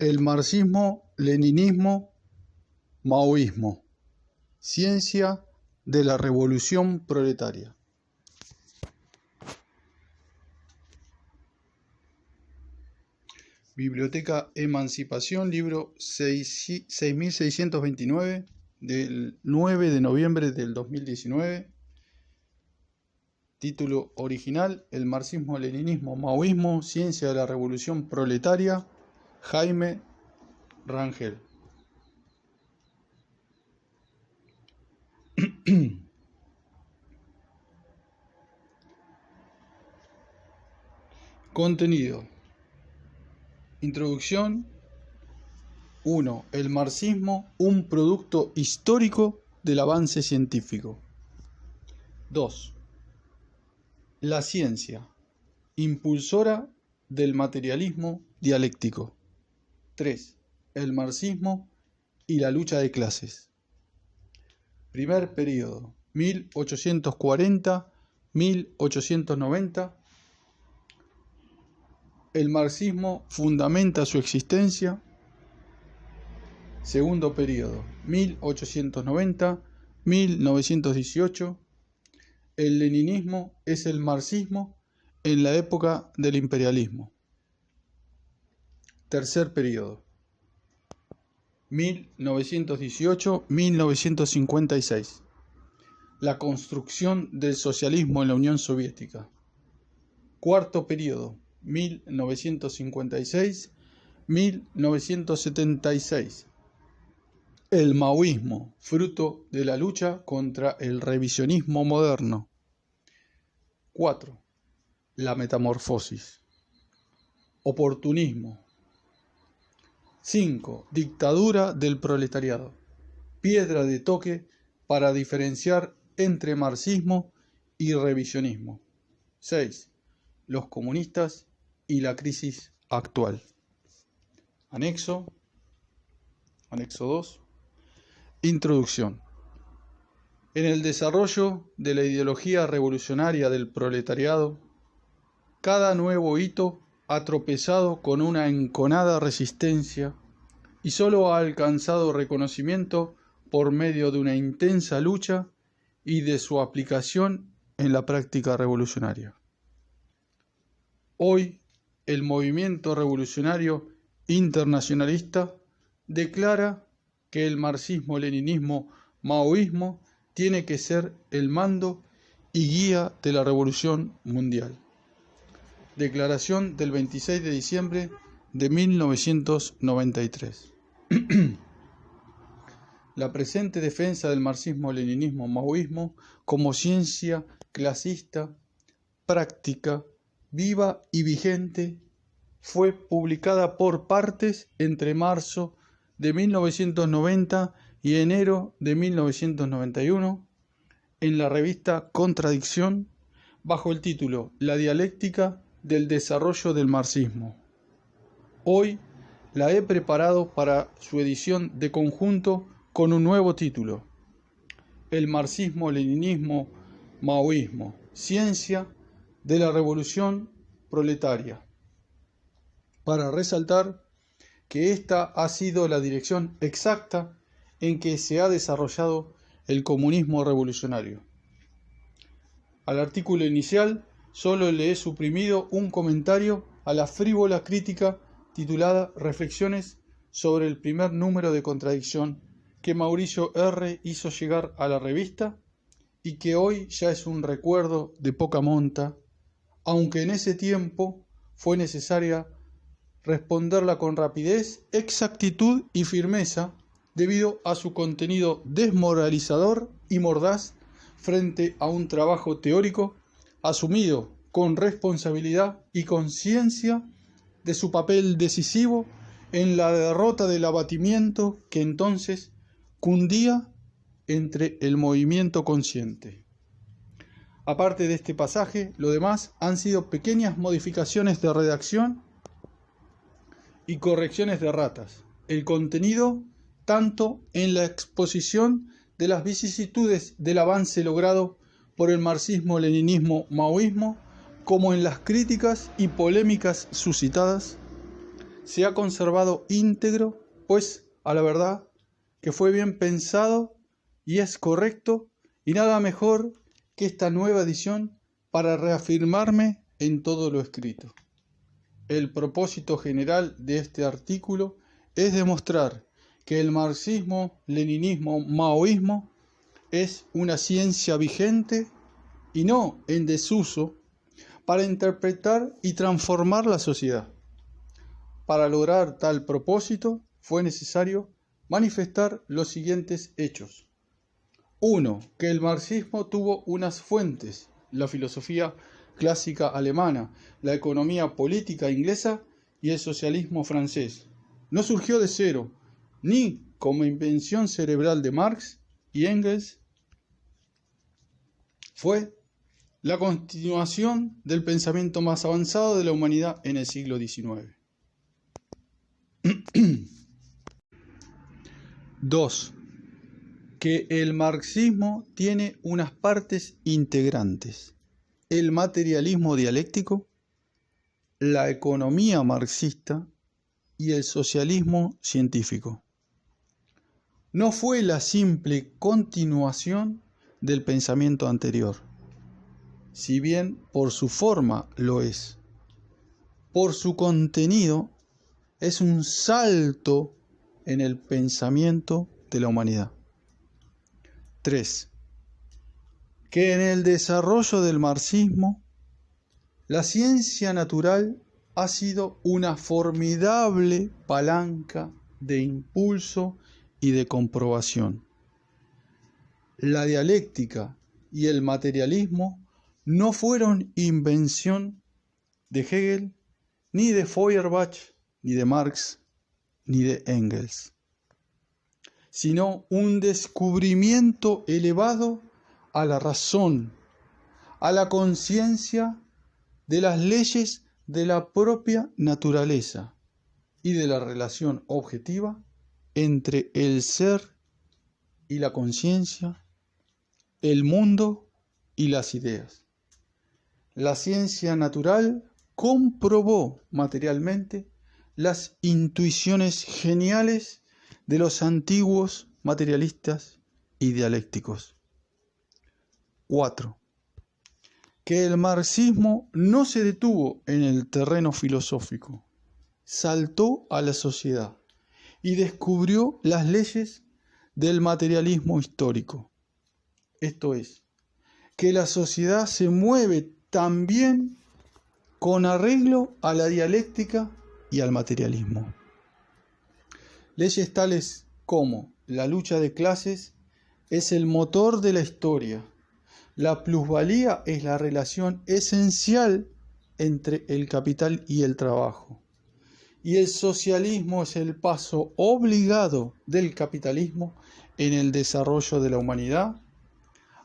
El marxismo, leninismo, maoísmo. Ciencia de la revolución proletaria. Biblioteca Emancipación, libro 6629, del 9 de noviembre del 2019. Título original: El marxismo, leninismo, maoísmo, ciencia de la revolución proletaria. Jaime Rangel. Contenido. Introducción. 1. El marxismo, un producto histórico del avance científico. 2. La ciencia, impulsora del materialismo dialéctico. 3. El marxismo y la lucha de clases. Primer período, 1840-1890. El marxismo fundamenta su existencia. Segundo período, 1890-1918. El leninismo es el marxismo en la época del imperialismo. Tercer período, 1918-1956. La construcción del socialismo en la Unión Soviética. Cuarto período, 1956-1976. El maoísmo, fruto de la lucha contra el revisionismo moderno. 4. La metamorfosis. Oportunismo. 5. Dictadura del proletariado. Piedra de toque para diferenciar entre marxismo y revisionismo. 6. Los comunistas y la crisis actual. Anexo 2. Introducción. En el desarrollo de la ideología revolucionaria del proletariado, cada nuevo hito ha tropezado con una enconada resistencia y solo ha alcanzado reconocimiento por medio de una intensa lucha y de su aplicación en la práctica revolucionaria. Hoy, el movimiento revolucionario internacionalista declara que el marxismo, leninismo, maoísmo tiene que ser el mando y guía de la revolución mundial. Declaración del 26 de diciembre de 1993. La presente defensa del marxismo, leninismo, maoísmo como ciencia clasista, práctica, viva y vigente fue publicada por partes entre marzo de 1990 y enero de 1991 en la revista Contradicción bajo el título La dialéctica del desarrollo del marxismo. Hoy la he preparado para su edición de conjunto con un nuevo título: El marxismo, leninismo, maoísmo, ciencia de la revolución proletaria, para resaltar que esta ha sido la dirección exacta en que se ha desarrollado el comunismo revolucionario. Al artículo inicial solo le he suprimido un comentario a la frívola crítica titulada Reflexiones sobre el primer número de Contradicción que Mauricio R. hizo llegar a la revista y que hoy ya es un recuerdo de poca monta, aunque en ese tiempo fue necesaria responderla con rapidez, exactitud y firmeza debido a su contenido desmoralizador y mordaz frente a un trabajo teórico asumido con responsabilidad y conciencia de su papel decisivo en la derrota del abatimiento que entonces cundía entre el movimiento consciente. Aparte de este pasaje, lo demás han sido pequeñas modificaciones de redacción y correcciones de erratas. El contenido, tanto en la exposición de las vicisitudes del avance logrado por el marxismo, leninismo, maoísmo, como en las críticas y polémicas suscitadas, se ha conservado íntegro, pues a la verdad que fue bien pensado y es correcto, y nada mejor que esta nueva edición para reafirmarme en todo lo escrito. El propósito general de este artículo es demostrar que el marxismo, leninismo, maoísmo es una ciencia vigente y no en desuso para interpretar y transformar la sociedad. Para lograr tal propósito fue necesario manifestar los siguientes hechos. 1. Que el marxismo tuvo unas fuentes, la filosofía clásica alemana, la economía política inglesa y el socialismo francés. No surgió de cero, ni como invención cerebral de Marx y Engels. Fue la continuación del pensamiento más avanzado de la humanidad en el siglo XIX. 2. Que el marxismo tiene unas partes integrantes: el materialismo dialéctico, la economía marxista y el socialismo científico. No fue la simple continuación del pensamiento anterior, si bien por su forma lo es. Por su contenido es un salto en el pensamiento de la humanidad. 3. Que en el desarrollo del marxismo, la ciencia natural ha sido una formidable palanca de impulso y de comprobación. La dialéctica y el materialismo no fueron invención de Hegel, ni de Feuerbach, ni de Marx, ni de Engels, sino un descubrimiento elevado a la razón, a la conciencia de las leyes de la propia naturaleza y de la relación objetiva entre el ser y la conciencia, el mundo y las ideas. La ciencia natural comprobó materialmente las intuiciones geniales de los antiguos materialistas y dialécticos. 4. Que el marxismo no se detuvo en el terreno filosófico, saltó a la sociedad y descubrió las leyes del materialismo histórico. Esto es, que la sociedad se mueve también con arreglo a la dialéctica y al materialismo. Leyes tales como la lucha de clases es el motor de la historia. La plusvalía es la relación esencial entre el capital y el trabajo. Y el socialismo es el paso obligado del capitalismo en el desarrollo de la humanidad.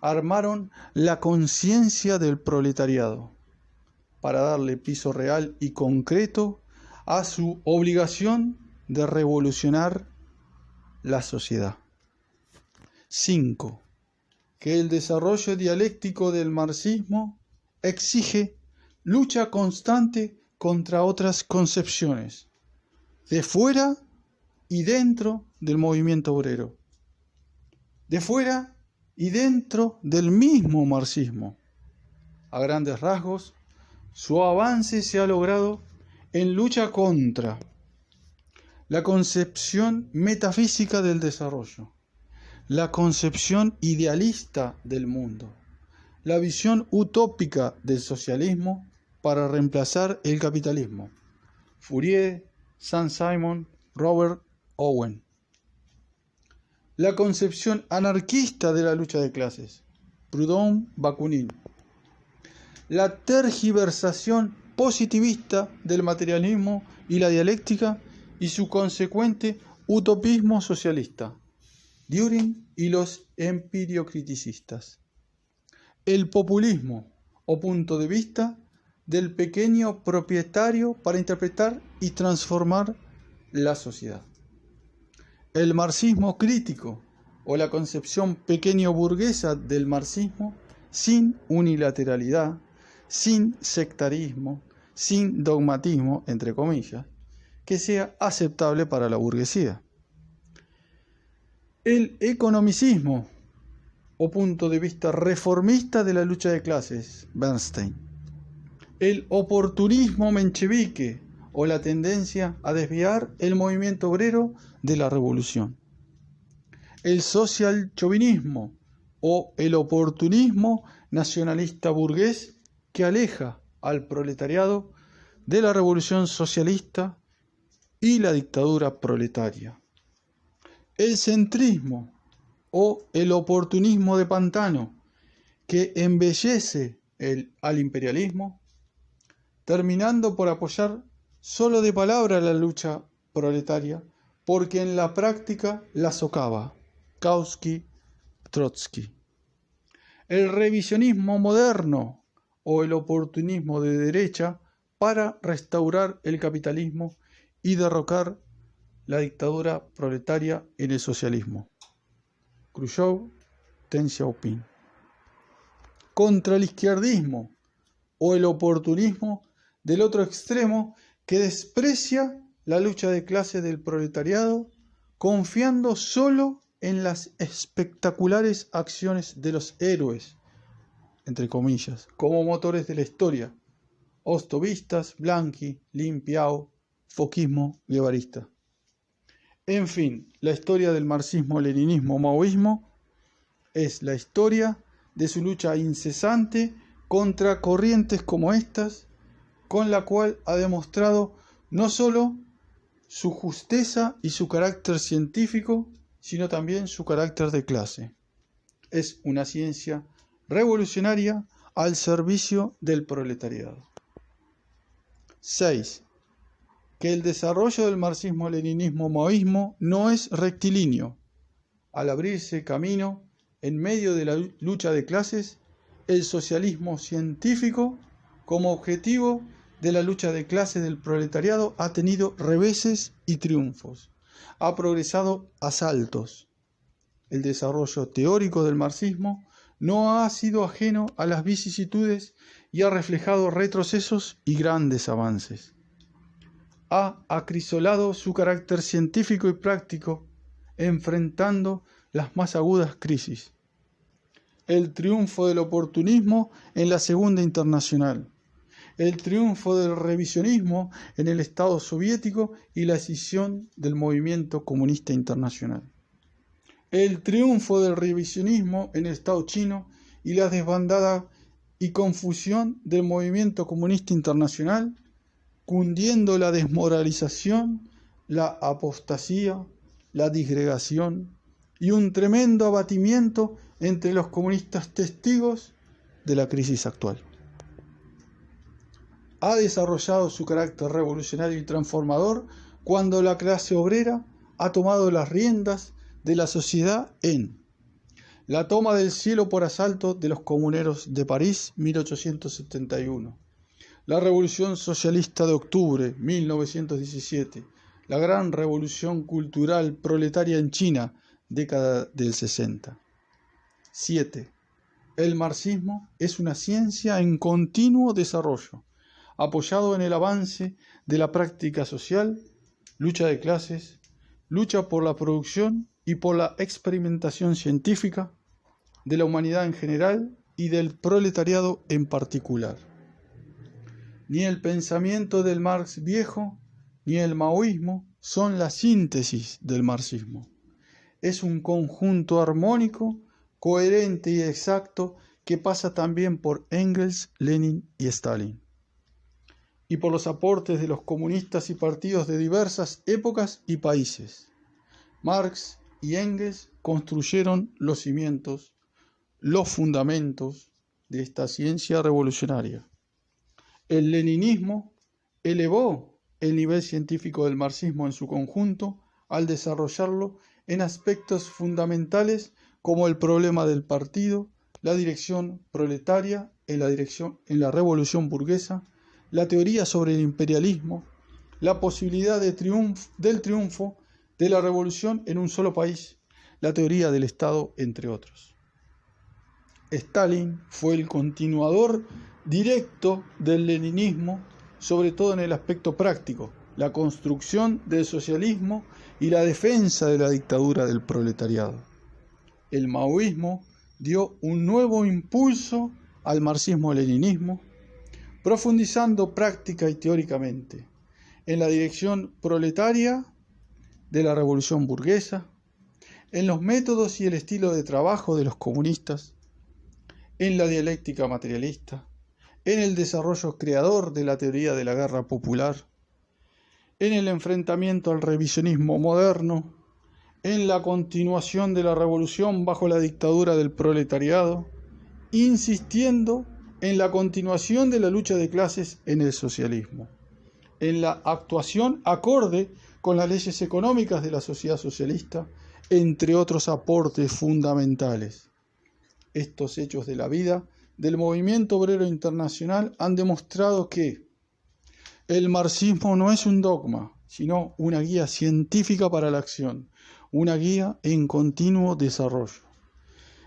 Armaron la conciencia del proletariado para darle piso real y concreto a su obligación de revolucionar la sociedad. 5. Que el desarrollo dialéctico del marxismo exige lucha constante contra otras concepciones, de fuera y dentro del movimiento obrero, de fuera y dentro del mismo marxismo. A grandes rasgos, su avance se ha logrado en lucha contra la concepción metafísica del desarrollo, la concepción idealista del mundo, la visión utópica del socialismo para reemplazar el capitalismo. Fourier, Saint-Simon, Robert Owen. La concepción anarquista de la lucha de clases. Proudhon, Bakunin. La tergiversación positivista del materialismo y la dialéctica y su consecuente utopismo socialista. Dühring y los empiriocriticistas. El populismo o punto de vista del pequeño propietario para interpretar y transformar la sociedad. El marxismo crítico o la concepción pequeño burguesa del marxismo sin unilateralidad, sin sectarismo, sin dogmatismo, entre comillas, que sea aceptable para la burguesía. El economicismo, o punto de vista reformista de la lucha de clases, Bernstein. El oportunismo menchevique, o la tendencia a desviar el movimiento obrero de la revolución. El social chauvinismo, o el oportunismo nacionalista burgués que aleja al proletariado de la revolución socialista y la dictadura proletaria. El centrismo, o el oportunismo de pantano, que embellece al imperialismo, terminando por apoyar solo de palabra la lucha proletaria, porque en la práctica la socava. Kautsky, Trotsky. El revisionismo moderno, o el oportunismo de derecha, para restaurar el capitalismo y derrocar la dictadura proletaria en el socialismo. Khrushchev, Deng Xiaoping. Contra el izquierdismo, o el oportunismo del otro extremo, que desprecia la lucha de clase del proletariado, confiando solo en las espectaculares acciones de los héroes, entre comillas, como motores de la historia, ostovistas, Blanqui, Lin Piao, foquismo guevarista. En fin, la historia del marxismo-leninismo-maoísmo es la historia de su lucha incesante contra corrientes como estas, con la cual ha demostrado no solo su justeza y su carácter científico, sino también su carácter de clase. Es una ciencia revolucionaria al servicio del proletariado. 6. Que el desarrollo del marxismo-leninismo-maoísmo no es rectilíneo. Al abrirse camino en medio de la lucha de clases, el socialismo científico, como objetivo de la lucha de clases del proletariado, ha tenido reveses y triunfos. Ha progresado a saltos. El desarrollo teórico del marxismo no ha sido ajeno a las vicisitudes y ha reflejado retrocesos y grandes avances. Ha acrisolado su carácter científico y práctico, enfrentando las más agudas crisis. El triunfo del oportunismo en la Segunda Internacional, el triunfo del revisionismo en el Estado soviético y la escisión del movimiento comunista internacional. El triunfo del revisionismo en el Estado chino y la desbandada y confusión del movimiento comunista internacional, cundiendo la desmoralización, la apostasía, la disgregación y un tremendo abatimiento entre los comunistas testigos de la crisis actual. Ha desarrollado su carácter revolucionario y transformador cuando la clase obrera ha tomado las riendas de la sociedad en la toma del cielo por asalto de los comuneros de París, 1871, la Revolución Socialista de Octubre, 1917, la Gran Revolución Cultural Proletaria en China, década del 60. 7. El marxismo es una ciencia en continuo desarrollo, apoyado en el avance de la práctica social, lucha de clases, lucha por la producción y por la experimentación científica, de la humanidad en general y del proletariado en particular. Ni el pensamiento del Marx viejo ni el maoísmo son la síntesis del marxismo. Es un conjunto armónico, coherente y exacto que pasa también por Engels, Lenin y Stalin, y por los aportes de los comunistas y partidos de diversas épocas y países. Marx y Engels construyeron los cimientos, los fundamentos de esta ciencia revolucionaria. El leninismo elevó el nivel científico del marxismo en su conjunto al desarrollarlo en aspectos fundamentales como el problema del partido, la dirección proletaria en la revolución burguesa, la teoría sobre el imperialismo, la posibilidad del triunfo de la revolución en un solo país, la teoría del Estado, entre otros. Stalin fue el continuador directo del leninismo, sobre todo en el aspecto práctico, la construcción del socialismo y la defensa de la dictadura del proletariado. El maoísmo dio un nuevo impulso al marxismo-leninismo, profundizando práctica y teóricamente en la dirección proletaria de la revolución burguesa, en los métodos y el estilo de trabajo de los comunistas, en la dialéctica materialista, en el desarrollo creador de la teoría de la guerra popular, en el enfrentamiento al revisionismo moderno, en la continuación de la revolución bajo la dictadura del proletariado, insistiendo en la continuación de la lucha de clases en el socialismo, en la actuación acorde con las leyes económicas de la sociedad socialista, entre otros aportes fundamentales. Estos hechos de la vida del movimiento obrero internacional han demostrado que el marxismo no es un dogma, sino una guía científica para la acción, una guía en continuo desarrollo.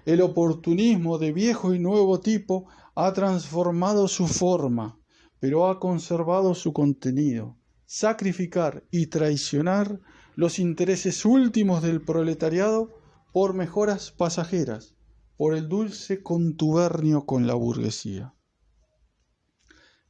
El oportunismo de viejo y nuevo tipo ha transformado su forma, pero ha conservado su contenido. Sacrificar y traicionar los intereses últimos del proletariado por mejoras pasajeras, por el dulce contubernio con la burguesía.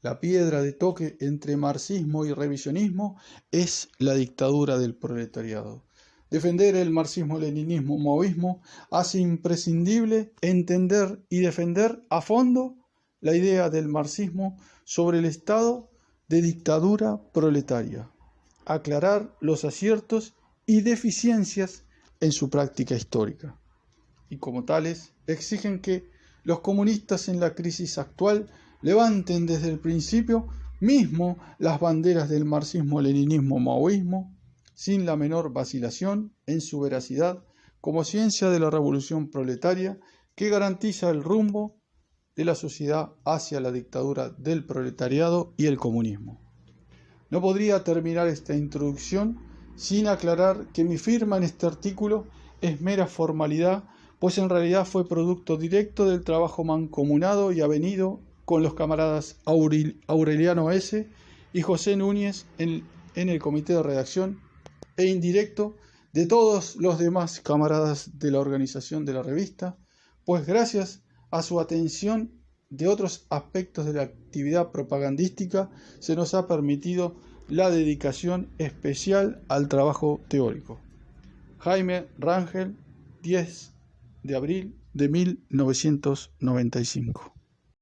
La piedra de toque entre marxismo y revisionismo es la dictadura del proletariado. Defender el marxismo-leninismo-maoísmo hace imprescindible entender y defender a fondo la idea del marxismo sobre el estado de dictadura proletaria, aclarar los aciertos y deficiencias en su práctica histórica. Y como tales, exigen que los comunistas en la crisis actual levanten desde el principio mismo las banderas del marxismo-leninismo-maoísmo, sin la menor vacilación en su veracidad como ciencia de la revolución proletaria que garantiza el rumbo de la sociedad hacia la dictadura del proletariado y el comunismo. No podría terminar esta introducción sin aclarar que mi firma en este artículo es mera formalidad, pues en realidad fue producto directo del trabajo mancomunado y avenido con los camaradas Aureliano S. y José Núñez en el comité de redacción, e indirecto de todos los demás camaradas de la organización de la revista, pues gracias a su atención de otros aspectos de la actividad propagandística se nos ha permitido la dedicación especial al trabajo teórico. Jaime Rangel, 10 de abril de 1995.